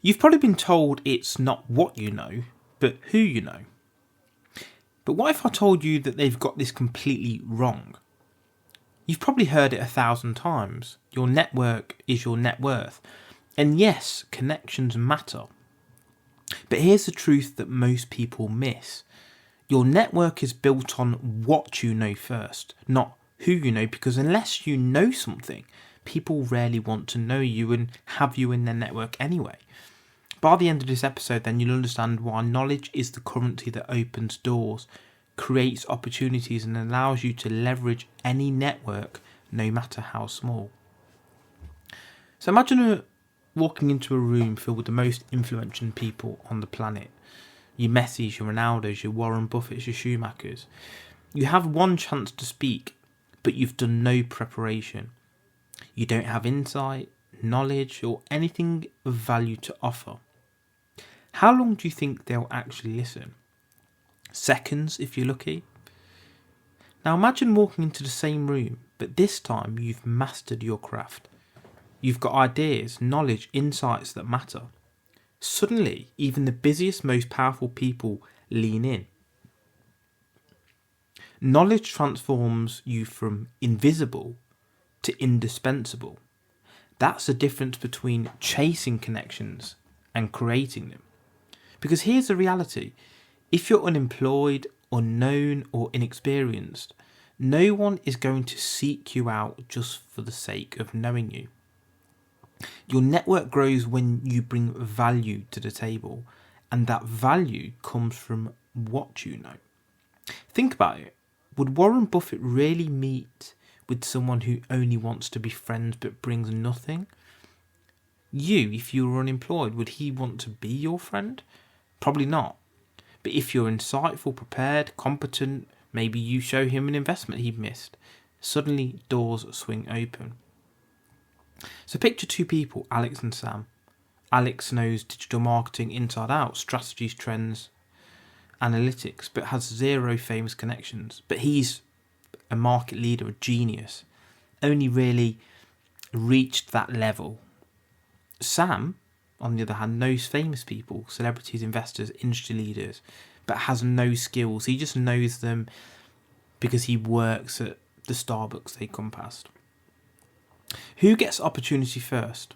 You've probably been told it's not what you know, but who you know. But what if I told you that they've got this completely wrong? You've probably heard it 1,000 times. Your network is your net worth. And yes, connections matter. But here's the truth that most people miss. Your network is built on what you know first, not who you know, because unless you know something, people rarely want to know you and have you in their network anyway. By the end of this episode, then you'll understand why knowledge is the currency that opens doors, creates opportunities, and allows you to leverage any network, no matter how small. So imagine walking into a room filled with the most influential people on the planet. Your Messis, your Ronaldos, your Warren Buffetts, your Schumachers. You have one chance to speak, but you've done no preparation. You don't have insight, knowledge, or anything of value to offer. How long do you think they'll actually listen? Seconds, if you're lucky. Now imagine walking into the same room, but this time you've mastered your craft. You've got ideas, knowledge, insights that matter. Suddenly, even the busiest, most powerful people lean in. Knowledge transforms you from invisible to indispensable. That's the difference between chasing connections and creating them. Because here's the reality. If you're unemployed, unknown, or inexperienced, no one is going to seek you out just for the sake of knowing you. Your network grows when you bring value to the table, and that value comes from what you know. Think about it. Would Warren Buffett really meet with someone who only wants to be friends but brings nothing? You, if you were unemployed, would he want to be your friend? Probably not. But if you're insightful, prepared, competent, maybe you show him an investment he missed. Suddenly, doors swing open. So picture two people, Alex and Sam. Alex knows digital marketing inside out, strategies, trends, analytics, but has zero famous connections. But he's a market leader, a genius. Only really reached that level. Sam, on the other hand, knows famous people, celebrities, investors, industry leaders, but has no skills. He just knows them because he works at the Starbucks they come past. Who gets opportunity first?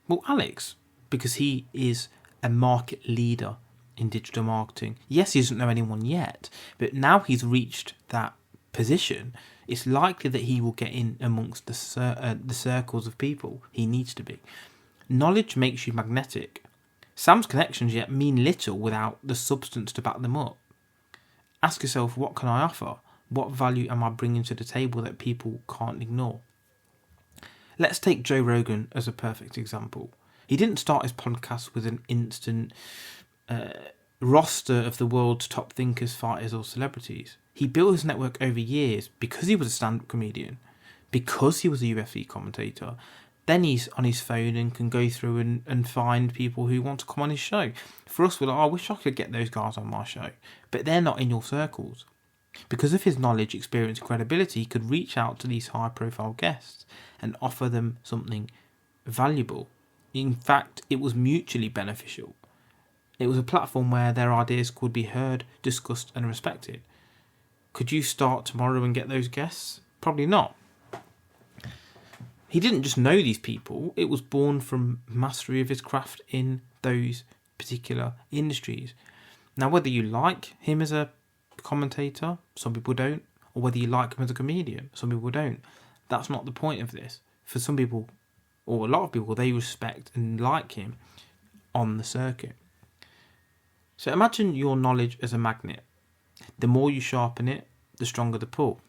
Well, Alex, because he is a market leader in digital marketing. Yes, he doesn't know anyone yet, but now he's reached that position, it's likely that he will get in amongst the circles of people he needs to be. Knowledge makes you magnetic. Sam's connections yet mean little without the substance to back them up. Ask yourself, what can I offer? What value am I bringing to the table that people can't ignore? Let's take Joe Rogan as a perfect example. He didn't start his podcast with an instant roster of the world's top thinkers, fighters or celebrities. He built his network over years because he was a stand-up comedian, because he was a UFC commentator. Then he's on his phone and can go through and find people who want to come on his show. For us, we're like, I wish I could get those guys on my show. But they're not in your circles. Because of his knowledge, experience and credibility, he could reach out to these high-profile guests and offer them something valuable. In fact, it was mutually beneficial. It was a platform where their ideas could be heard, discussed and respected. Could you start tomorrow and get those guests? Probably not. He didn't just know these people, it was born from mastery of his craft in those particular industries. Now, whether you like him as a commentator, some people don't, or whether you like him as a comedian, some people don't, that's not the point of this. For some people, or a lot of people, they respect and like him on the circuit. So imagine your knowledge as a magnet. The more you sharpen it, the stronger the pull.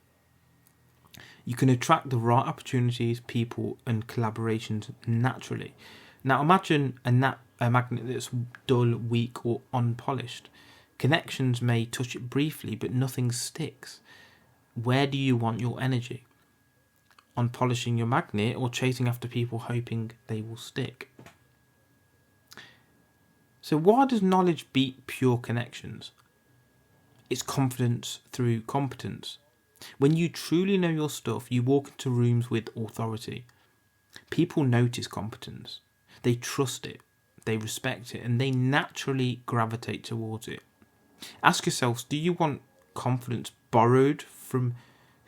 You can attract the right opportunities, people and collaborations naturally. Now imagine a magnet that's dull, weak or unpolished. Connections may touch it briefly, but nothing sticks. Where do you want your energy? On polishing your magnet or chasing after people hoping they will stick? So why does knowledge beat pure connections? It's confidence through competence. When you truly know your stuff, you walk into rooms with authority. People notice competence. They trust it. they respect it, and they naturally gravitate towards it. Ask yourselves, do you want confidence borrowed from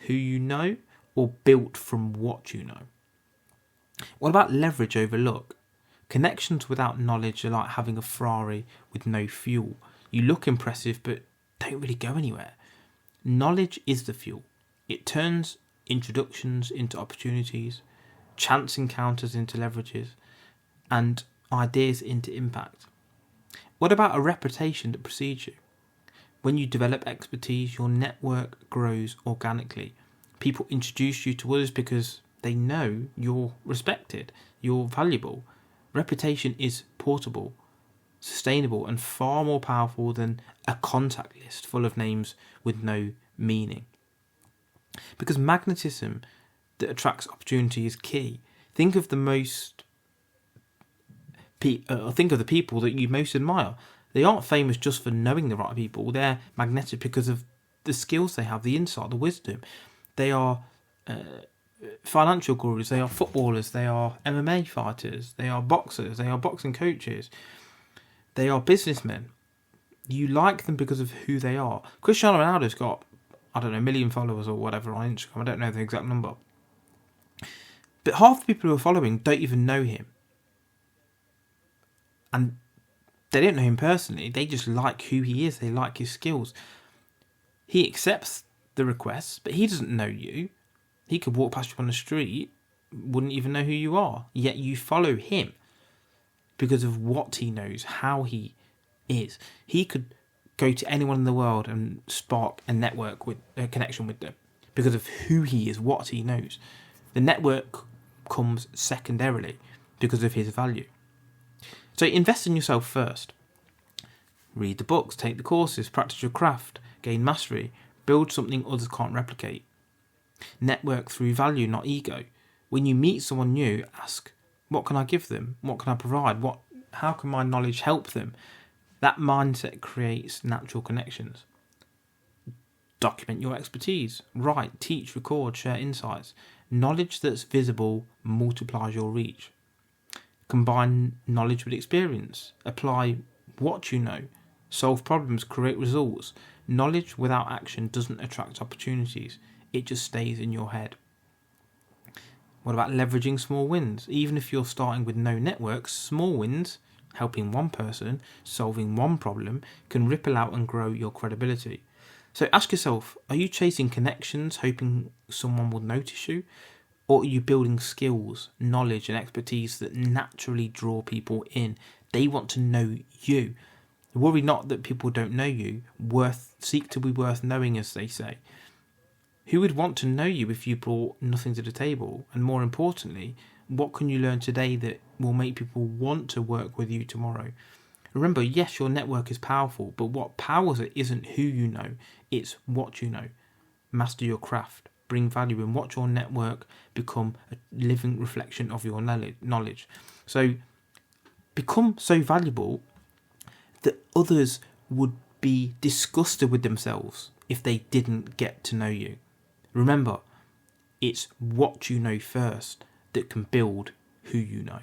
who you know or built from what you know? What about leverage over luck? Connections without knowledge are like having a Ferrari with no fuel. You look impressive but don't really go anywhere. Knowledge is the fuel. It turns introductions into opportunities, chance encounters into leverages, and ideas into impact. What about a reputation that precedes you? When you develop expertise, your network grows organically. People introduce you to others because they know you're respected, you're valuable. Reputation is portable, sustainable, and far more powerful than a contact list full of names with no meaning. Because magnetism that attracts opportunity is key. Think of the people that you most admire. They aren't famous just for knowing the right people. They're magnetic because of the skills they have, the insight, the wisdom. They are financial gurus, they are footballers, they are MMA fighters, they are boxers, they are boxing coaches, they are businessmen. You like them because of who they are. Cristiano Ronaldo's got, I don't know, 1 million followers or whatever on Instagram. I don't know the exact number. But half the people who are following don't even know him. And they don't know him personally. They just like who he is. They like his skills. He accepts the requests, but he doesn't know you. He could walk past you on the street, wouldn't even know who you are. Yet you follow him because of what he knows, how he is. He could go to anyone in the world and spark a network with a connection with them because of who he is, what he knows. The network comes secondarily because of his value. So invest in yourself first. Read the books, take the courses, practice your craft, gain mastery, build something others can't replicate. Network through value, not ego. When you meet someone new, ask, what can I give them? What can I provide? How can my knowledge help them? That mindset creates natural connections. Document your expertise. Write, teach, record, share insights. Knowledge that's visible multiplies your reach. Combine knowledge with experience. Apply what you know. Solve problems, create results. Knowledge without action doesn't attract opportunities. It just stays in your head. What about leveraging small wins? Even if you're starting with no network, small wins, helping one person, solving one problem, can ripple out and grow your credibility. So ask yourself, are you chasing connections, hoping someone will notice you? Or are you building skills, knowledge and expertise that naturally draw people in? They want to know you. Worry not that people don't know you. Seek to be worth knowing, as they say. Who would want to know you if you brought nothing to the table? And more importantly, what can you learn today that will make people want to work with you tomorrow? Remember, yes, your network is powerful, but what powers it isn't who you know, it's what you know. Master your craft, bring value, and watch your network become a living reflection of your knowledge. So become so valuable that others would be disgusted with themselves if they didn't get to know you. Remember, it's what you know first that can build who you know.